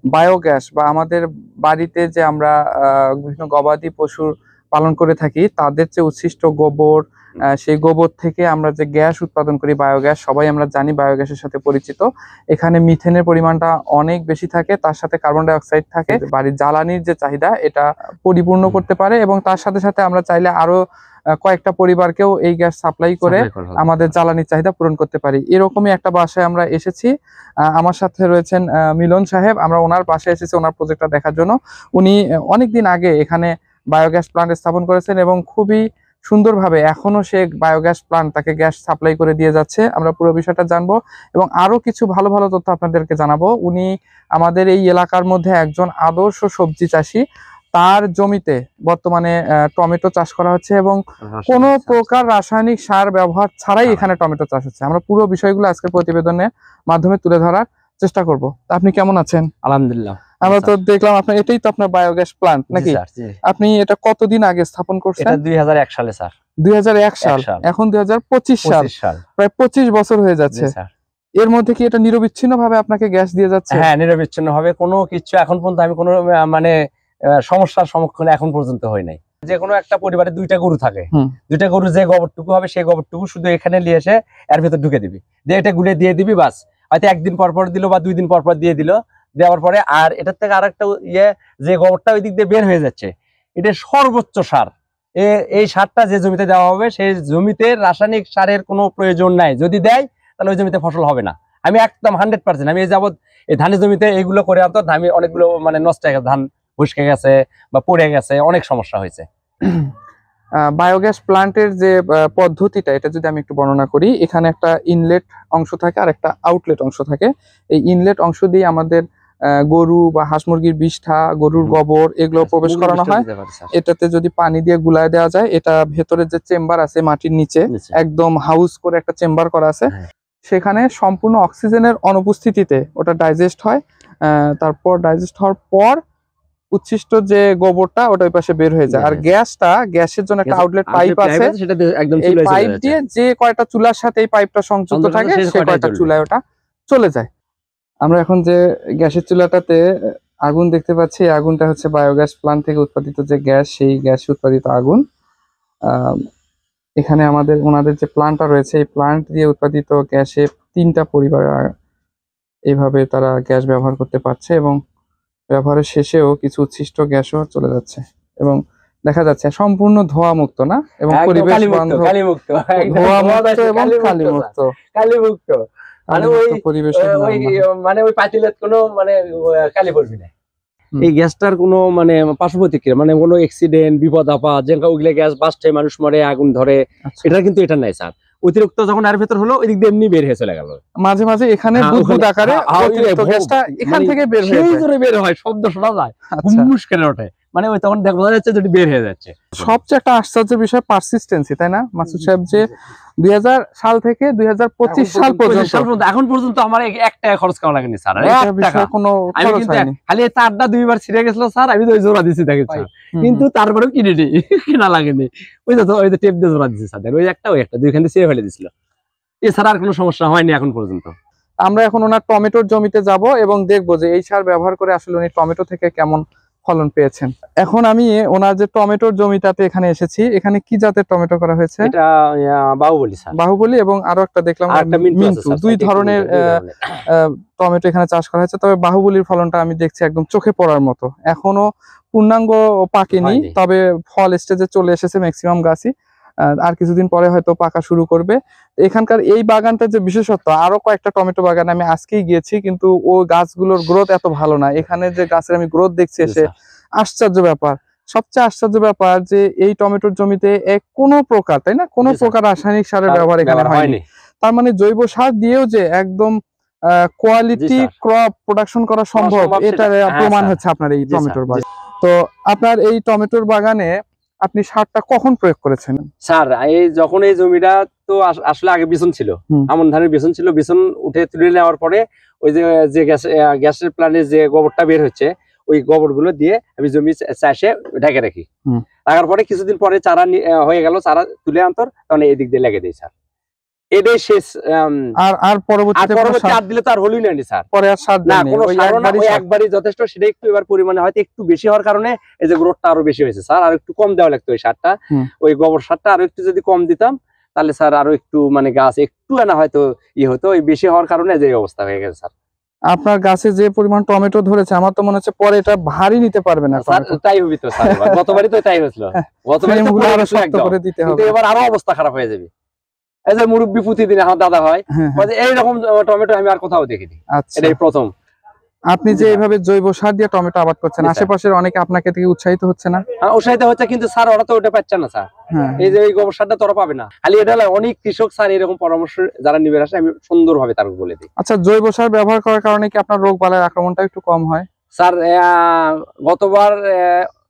Biogas বা আমাদের বাড়িতে যে আমরা বিভিন্ন গবাদি পশুর পালন করে থাকি তাদের যে উচ্ছিষ্ট গোবর, সেই গোবর থেকে আমরা যে গ্যাস উৎপাদন করি বায়োগ্যাস, সবাই আমরা জানি বায়োগ্যাসের সাথে পরিচিত। এখানে মিথেনের পরিমাণটা অনেক বেশি থাকে, তার সাথে কার্বন ডাই অক্সাইড থাকে। বাড়ির জ্বালানির যে চাহিদা এটা পরিপূর্ণ করতে পারে এবং তার সাথে সাথে আমরা চাইলে আরো কয়েকটা পরিবারকেও এই গ্যাস সাপ্লাই করে আমাদের জ্বালানির চাহিদা পূরণ করতে পারি। এরকমই একটা বাসায় আমরা এসেছি। আমার সাথে রয়েছেন মিলন সাহেব। আমরা ওনার বাসায় এসেছি ওনার প্রজেক্টটা দেখার জন্য। উনি অনেকদিন আগে এখানে বায়োগ্যাস প্লান্ট স্থাপন করেছেন এবং খুবই সুন্দরভাবে এখনো সে বায়োগ্যাস প্লান্ট তাকে গ্যাস সাপ্লাই করে দিয়ে যাচ্ছে। আমরা পুরো বিষয়টা জানবো এবং আরো কিছু ভালো ভালো তথ্য আপনাদেরকে জানাবো। উনি আমাদের এই এলাকার মধ্যে একজন আদর্শ সবজি চাষী। তার জমিতে বর্তমানে টমেটো চাষ করা হচ্ছে এবং কোনো প্রকার রাসায়নিক সার ব্যবহার ছাড়াই এখানে টমেটো চাষ হচ্ছে। আমরা পুরো বিষয়গুলো আজকের প্রতিবেদনের মাধ্যমে তুলে ধরার চেষ্টা করব। আপনি কেমন আছেন? আলহামদুলিল্লাহ। আমরা তো দেখলাম আপনার এটাই তো আপনার বায়োগ্যাস প্লান্ট নাকি? আপনি এটা কতদিন আগে স্থাপন করছেন? এটা 2001 সালে স্যার। 2001 সাল, এখন 2025 সাল, প্রায় 25 বছর হয়ে যাচ্ছে। এর মধ্যে কি এটা নিরবিচ্ছিন্ন ভাবে আপনাকে গ্যাস দিয়ে যাচ্ছে? হ্যাঁ, নিরবিচ্ছিন্ন ভাবে। কোনো কিছু এখন পর্যন্ত আমি কোনো মানে সমস্যার সম্মুখীন এখন পর্যন্ত হই নাই। যে কোনো একটা পরিবারে 2টা গরু থাকে, 2টা গরু যে গোবরটুকু হবে সেই গোবরটুকু শুধু এখানে নিয়ে এসে এর ভেতর ঢুকে দিবি, দিয়ে এটা গুলে দিয়ে দিবি, বাস। হয়তো একদিন পর পর দিল বা 2 দিন পর পর দিয়ে দিল, দেওয়ার পরে আর এটার থেকে আরেকটা যে গোবরটা ওই দিক দিয়ে বের হয়ে যাচ্ছে, এটা সর্বোচ্চ সার। এই সারটা যে জমিতে দেওয়া হবে সেই জমিতে রাসায়নিক সারের কোনো প্রয়োজন নাই। যদি দেয় তাহলে ওই জমিতে ফসল হবে না। আমি একদম 100%, আমি এই যাবৎ এই ধানের জমিতে এইগুলো করে আনতো, আমি অনেকগুলো মানে নষ্ট হয়ে গেছে, ধান বসকে গেছে বা পড়ে গেছে, অনেক সমস্যা হয়েছে। বায়োগ্যাস প্লান্টের যে পদ্ধতিটা এটা যদি আমি একটু বর্ণনা করি, এখানে একটা ইনলেট অংশ থাকে আর একটা আউটলেট অংশ থাকে। এই ইনলেট অংশ দিয়ে আমাদের গরু বা হাঁস মুরগির বিষ্ঠা, গরুর গোবর এগুলো প্রবেশ করানো হয়। এটাতে যদি পানি দিয়ে গুলায় দেওয়া যায়, এটা ভেতরে যে চেম্বার আছে মাটির নিচে একদম হাউস করে একটা চেম্বার করা আছে, সেখানে সম্পূর্ণ অক্সিজেনের অনুপস্থিতিতে ওটা ডাইজেস্ট হয়। তারপর ডাইজেস্ট হওয়ার পর উচ্ছিষ্ট যে গোবরটা ওটা ওই পাশে বের হয়ে যায়। আর গ্যাসের জন্য একটা আউটলেট পাইপ আছে, এই পাইপ দিয়ে যে কয়টা চুলার সাথে এই পাইপটা সংযুক্ত থাকে সে কয়টা চুলায় ওটা চলে যায়। আমরা এখন যে গ্যাসের চুলাটাতে আগুন দেখতে পাচ্ছি, এই আগুনটা হচ্ছে বায়োগ্যাস প্লান্ট থেকে উৎপাদিত যে গ্যাস, সেই গ্যাস উৎপাদিত আগুন। এখানে ওনাদের যে প্লান্টটা রয়েছে এই প্লান্ট দিয়ে উৎপাদিত গ্যাসে 3টা পরিবার এইভাবে তারা গ্যাস ব্যবহার করতে পারছে এবং ব্যবহারের শেষেও কিছু উচ্ছিষ্ট গ্যাসও চলে যাচ্ছে এবং দেখা যাচ্ছে সম্পূর্ণ ধোঁয়া মুক্ত না এবং পরিবেশ বান্ধব, ধোঁয়া মুক্ত এবং কালি মুক্ত। মানে ওই পাতিলের কোনো মানে কালি পড়বি না। এই গ্যাসটার কোনো মানে পার্শ্ব প্রতিক্রিয়া মানে কোনো অ্যাক্সিডেন্ট, বিপদ আপদ, যেটা ওইগুলো গ্যাস বাস্টে মানুষ মরে, আগুন ধরে, এটা কিন্তু এটা নাই স্যার। অতিরিক্ত যখন এর ভেতর হলো ওই দিক দিয়ে এমনি বের হয়ে চলে গেল। মাঝে মাঝে এখানে বুদবুদ আকারে অতিরিক্ত গ্যাসটা এখান থেকে বের হয়ে যায়, সেই বের হয়, শব্দ শোনা যায়, মুশকিল ওঠে, মানে ওই তখন দেখা যাচ্ছে যদি বের হয়ে যাচ্ছে। সবচেয়ে একটা আশ্চর্যের বিষয় পারসিস্টেন্সি, তাই না মাসুদ সাহেব? যে 2000 সাল থেকে 2025 সাল পর্যন্ত এখন পর্যন্ত আমার 1 টাকা খরচ করা লাগেনি স্যার। খালি এই তারটা 2বার ছিঁড়ে গেছিল স্যার, আমি তো ওই জোড়া দিছি দেখেন স্যার, কিন্তু তারপরেও কিনেনি, কেনা লাগেনি। ওই যে টেপ দিয়ে জোড়া দিছি স্যার, ওই একটা 2খান দিয়ে ছিঁড়ে ফেলে দিছিল। এছাড়া আর কোনো সমস্যা হয়নি এখন পর্যন্ত। আমরা এখন ওনার টমেটোর জমিতে যাব এবং দেখবো যে এই সার ব্যবহার করে আসলে উনি টমেটো থেকে কেমন ফলন পেয়েছেন। এখন আমি ওনার যে টমেটোর জমিটাতে এখানে এসেছি, এখানে কি জাতের টমেটো করা হয়েছে? এটা বাহুবলী স্যার। বাহুবলী এবং আরো একটা দেখলাম মিন্টু, 2 ধরনের টমেটো এখানে চাষ করা হয়েছে। তবে বাহুবলীর ফলনটা আমি দেখছি একদম চোখে পড়ার মতো। এখনো পূর্ণাঙ্গ পাকেনি, তবে ফল স্টেজে চলে এসেছে ম্যাক্সিমাম গাছই। আর কিছুদিন পরে হয়তো পাকা শুরু করবে। এখানকার এই বাগানটার যে বিশেষত্ব, আরো কয়েকটা টমেটো বাগান আমি আজকেই গিয়েছি, কিন্তু ও গাছগুলোর গ্রোথ এত ভালো না। এখানে যে গাছের আমি গ্রোথ দেখছি এসে আশ্চর্য ব্যাপার। সবচেয়ে আশ্চর্য ব্যাপার যে এই টমেটোর জমিতে কোনো প্রকার, তাই না, কোনো প্রকার রাসায়নিক সারের ব্যবহার এখানে হয়নি। তার মানে জৈব সার দিয়েও যে একদম কোয়ালিটি ক্রপ প্রোডাকশন করা সম্ভব, এটা প্রমাণ হচ্ছে আপনার এই টমেটোর বাগান। তো আপনার এই টমেটোর বাগানে আপনি সারটা কখন প্রয়োগ করেছেন? স্যার এই যখন এই জমিটা তো আসলে আগে বিছন ছিল, আমন ধানের বিছন ছিল, বিছন উঠে তুলে নেওয়ার পরে ওই যে গ্যাসের প্ল্যান্টে যে গোবরটা বের হচ্ছে ওই গোবর গুলো দিয়ে আমি জমি চাষে ঢেকে রাখি। রাখার পরে কিছুদিন পরে চারা হয়ে গেল, চারা তুলে আনতর তখন এই দিক দিয়ে লেগে দিই স্যার। এটাই শেষ। আর পরবর্তীতে সার দিলে তো আর হলই না স্যার, পরে আর সার না কোনো সার না, ওই একবারই যথেষ্ট। সেটা একটু এবার পরিমাণে হয়তো একটু বেশি হওয়ার কারণে এই যে গ্রোথটা আরো বেশি হয়েছে স্যার। আর একটু কম দেওয়া লাগতো ওই সারটা, ওই গোবর সারটা আরো একটু যদি কম দিতাম তাহলে স্যার আরো একটু মানে গাছ একটু না হয়তো হতো। ওই বেশি হওয়ার কারণে যে অবস্থা হয়ে গেছে স্যার। আপনার গাছে যে পরিমাণ টমেটো ধরেছে আমার তো মনে হচ্ছে পরে এটা ভারী নিতে পারবে না স্যার। তাই হবি তো স্যার, গতবারই তো তাই হয়েছিল, গতবারই তো এবার আরো অবস্থা খারাপ হয়ে যাবে। এই যে মুরব্বি প্রতিদিন আমার দাদা হয় এইরকম টমেটো আমি আর কোথাও দেখিনি, এটাই প্রথম। আপনি যে এইভাবে জৈব সার দিয়ে টমেটো আবাদ করছেন, আশেপাশের অনেকে আপনাকে থেকে উৎসাহিত হচ্ছে না? উৎসাহিত হচ্ছে, কিন্তু স্যার ওরা তো ওটা পাচ্ছে না স্যার। এই যে এই গোবর সারটা তোরা পাবে না, খালি এটা অনেক কৃষক স্যার এরকম পরামর্শ যারা নিবে আসে আমি সুন্দরভাবে তার বলে দিই। আচ্ছা, জৈব সার ব্যবহার করার কারণে কি আপনার রোগ বালাইয়ের আক্রমণটা একটু কম হয়? স্যার গতবার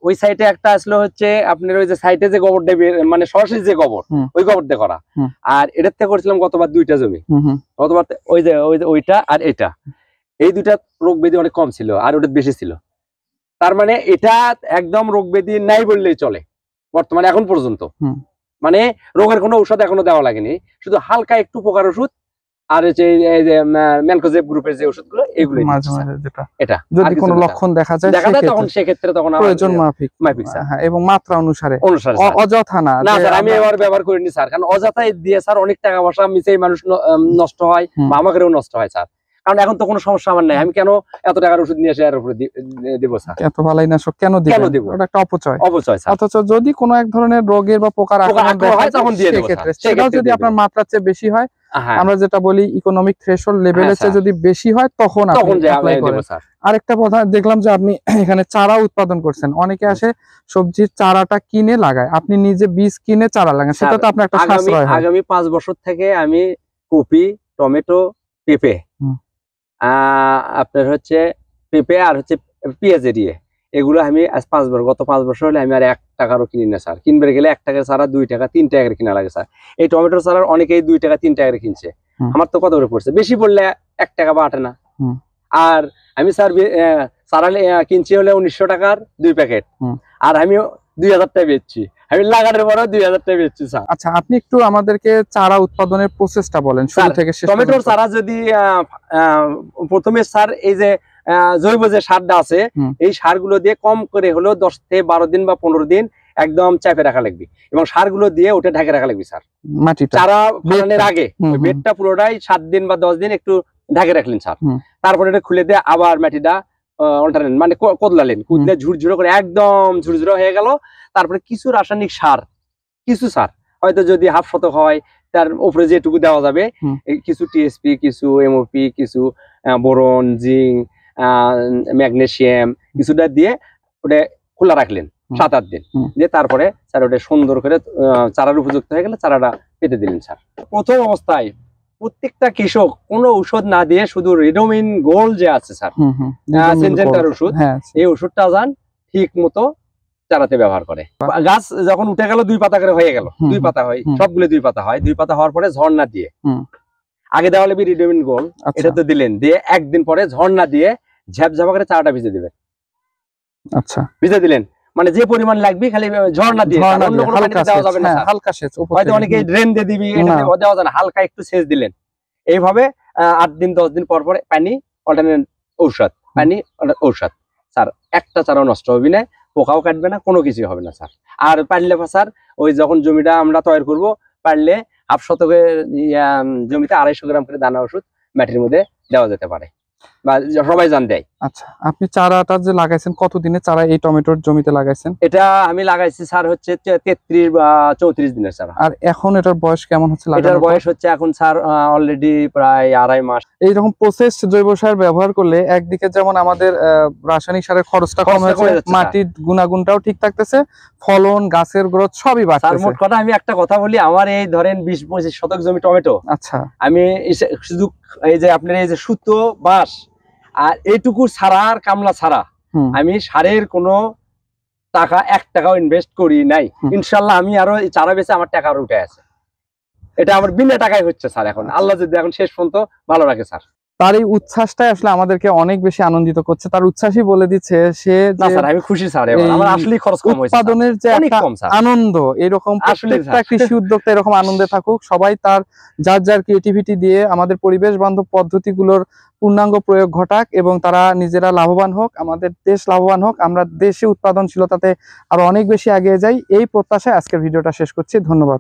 ওই সাইটে একটা আসলে হচ্ছে আপনার ওই যে সাইটে যে গোবর দেবে মানে সরাসরি যে গোবর ওই গোবর দিয়ে করা, আর এটার থেকে করেছিলাম গতবার 2টা জমি। গতবার ওই যে ওইটা আর এটা, এই 2টা রোগ ব্যাধি অনেক কম ছিল আর ওটা বেশি ছিল। তার মানে এটা একদম রোগ ব্যাধি নাই বললেই চলে বর্তমানে এখন পর্যন্ত। মানে রোগের কোনো ঔষধ এখনো দেওয়া লাগেনি, শুধু হালকা একটু পোকার ওষুধ আর হচ্ছে এই যে ম্যানকোজেব গ্রুপের যে ওষুধগুলো এগুলো এটা যদি কোনো লক্ষণ দেখা যায় তখন সেক্ষেত্রে তখন প্রয়োজন মাফিক এবং মাত্রা অনুসারে অযথা না। না স্যার আমি এবার ব্যবহার করিনি স্যার, কারণ অযথাই দিয়ে স্যার অনেক টাকা পয়সা মিশে মানুষ নষ্ট হয় বা আমাকেও নষ্ট হয় স্যার। কারণ এখন তো কোনো সমস্যা আমার নাই, আমি কেন এত টাকার ওষুধ নিয়ে এসে এর উপরে দেবো স্যার? এত বালাইনাশক কেন দেব? ওটা একটা অপচয়। অথচ যদি কোনো এক ধরনের রোগের বা পোকার আক্রমণ হয় তখন দিয়ে দেব। সেটাও যদি আপনার মাত্রার চেয়ে বেশি হয়, আমরা যেটা বলি ইকোনমিক থ্রেশহোল্ড লেভেলের চেয়ে যদি বেশি হয় তখন আপনি অ্যাপ্লাই করেন। আরেকটা কথা দেখলাম যে আপনি এখানে চারা উৎপাদন করছেন। অনেকে আসে সবজির চারাটা কিনে লাগায়, আপনি নিজে বীজ কিনে চারা লাগান, সেটা তো আপনার একটা সাশ্রয় হয়। আগামী 5 বছর থেকে আমি কপি, টমেটো, পেঁপে, আপনার হচ্ছে পেঁপে আর হচ্ছে পেঁয়াজ এরিয়ে এগুলো আমি আজ 5 বছর, গত 5 বছর হলে আমি আর 1 টাকারও কিনি না স্যার। কিনবে গেলে 1 টাকার চারা 2 টাকা 3 টাকার কিনা লাগে স্যার। এই টমেটোর চারা অনেকেই 2 টাকা 3 টাকার কিনছে, আমার তো কত করে পড়ছে? বেশি পড়লে 1 টাকা বা 8 আনা। আর আমি স্যার চারা কিনছি হলে 1900 টাকার 2 প্যাকেট, আর আমি 2000 টাকা বেচছি, আমি লাগানোর পরেও 2000 টাকা বেচছি স্যার। আচ্ছা, আপনি একটু আমাদেরকে চারা উৎপাদনের প্রসেসটা বলেন শুরু থেকে শেষ। টমেটোর চারা যদি প্রথমে স্যার এই যে জৈব যে সারটা আছে এই সারগুলো দিয়ে কম করে হলেও 10 থেকে 12 দিন বা 15 দিন একদম চাপে রাখা লাগবে, এবং সারগুলো দিয়ে ওটা ঢেকে রাখা লাগবে স্যার। মাটিটা চারা ফলানোর আগে বেডটা পুরোটাই 7 দিন বা 10 দিন একটু ঢেকে রাখলেন স্যার। তারপরে এটা খুলে দিয়ে আবার মাটিটা অল্টারনেট মানে কদলালেন, কুদলে ঝুরঝুরো করে একদম ঝুরঝুরো হয়ে গেল। তারপরে কিছু রাসায়নিক সার, কিছু সার হয়তো যদি হাফ শতক হয় তার উপরে যেটুকু দেওয়া যাবে, কিছু টিএসপি, কিছু এমওপি, কিছু বোরন, জিঙ্ক, ম্যাগনেসিয়াম কিছুটা দিয়ে ওটা খোলা রাখলেন 7-8 দিন, দিয়ে তারপরে স্যার ওটা সুন্দর করে চারার উপযুক্ত হয়ে গেলে চারাটা পেতে দিলেন স্যার। প্রথম অবস্থায় প্রত্যেকটা কৃষক কোনো ঔষধ না দিয়ে শুধু রিডোমিন গোল্ড যে আছে স্যার, সিনজেন্টার ওষুধ, এই ওষুধটা যান ঠিক মতো চারাতে ব্যবহার করে। গাছ যখন উঠে গেল 2 পাতা করে হয়ে গেল, 2 পাতা হয় সবগুলো 2 পাতা হয়, 2 পাতা হওয়ার পরে ঝর্ণা দিয়ে আগে দেওয়া লাগবে রিডোমিন গোল্ড, এটা তো দিলেন, দিয়ে একদিন পরে ঝর্ণা দিয়ে ঝাপঝাপা করে চারাটা ভিজে দিবেন। আচ্ছা, ভিজে দিলেন মানে যে পরিমাণ লাগবে খালি ঝর্ণা দিয়ে, অন্য কোনো পানি দেওয়া যাবে না, হালকা সেচ। হয়তো অনেকে ড্রেন দিয়ে দিবি, এটা দেওয়া যায় না, হালকা একটু সেচ দিলেন। এইভাবে 8 দিন 10 দিন পর পরে পানি অল্টারনেট ঔষধ, পানি ঔষধ স্যার। একটা চারাও নষ্ট হবে না, পোকাও কাটবে না, কোনো কিছু হবে না স্যার। আর পারলে স্যার ওই যখন জমিটা আমরা তৈরি করব, পারলে হাফ শতকের জমিতে 250 গ্রাম করে দানা ওষুধ মাটির মধ্যে দেওয়া যেতে পারে, বা সবাই জান দেয়। আচ্ছা, আপনি চারাটা যে লাগাইছেন কতদিনে চারা এই টমেটোর জমিতে লাগাইছেন? এটা আমি লাগাইছি স্যার হচ্ছে 33 বা 34 দিনের চারা। আর এখন এটার বয়স কেমন হচ্ছে? এটার বয়স হচ্ছে এখন স্যার অলরেডি প্রায় 2.5 মাস। এইরকম প্রসেস জৈব সার ব্যবহার করলে একদিকে যেমন আমাদের রাসায়নিক সারের খরচটা কম হচ্ছে, মাটির গুণাগুণটাও ঠিক থাকতেছে, ফলন, গাছের গ্রোথ সবই বাড়তেছে। মোট কথা আমি একটা কথা বলি, আমার এই ধরেন 20-25 শতক জমি টমেটো, আচ্ছা, আমি শুধু এই যে আপনার এই যে সুতো, বাঁশ আর এইটুকু ছাড়া আর কামলা ছাড়া আমি সারের কোনো টাকা 1 টাকাও ইনভেস্ট করি নাই। ইনশাল্লাহ আমি আরো চারা বেচে আমার টাকা উঠে আছে, এটা আমার বিনা টাকায় হচ্ছে স্যার। এখন আল্লাহ যদি এখন শেষ পর্যন্ত ভালো রাখে স্যার। তার এই উচ্ছ্বাসটাই আসলে আমাদেরকে অনেক বেশি আনন্দিত করছে। তার উচ্ছ্বাসই বলে দিচ্ছে সে না স্যার আমি খুশি স্যার, আমার আসলে খরচ কম হয়েছে, উৎপাদনের যে একটা আনন্দ, এরকম প্রত্যেকটা কৃষি উদ্যোক্তা এরকম আনন্দে থাকুক, সবাই তার যার যার ক্রিয়েটিভিটি দিয়ে আমাদের পরিবেশ বান্ধব পদ্ধতিগুলোর পূর্ণাঙ্গ প্রয়োগ ঘটাক এবং তারা নিজেরা লাভবান হোক, আমাদের দেশ লাভবান হোক, আমরা দেশে উৎপাদনশীলতাতে আরো অনেক বেশি এগিয়ে যাই, এই প্রত্যাশায় আজকের ভিডিওটা শেষ করছি। ধন্যবাদ।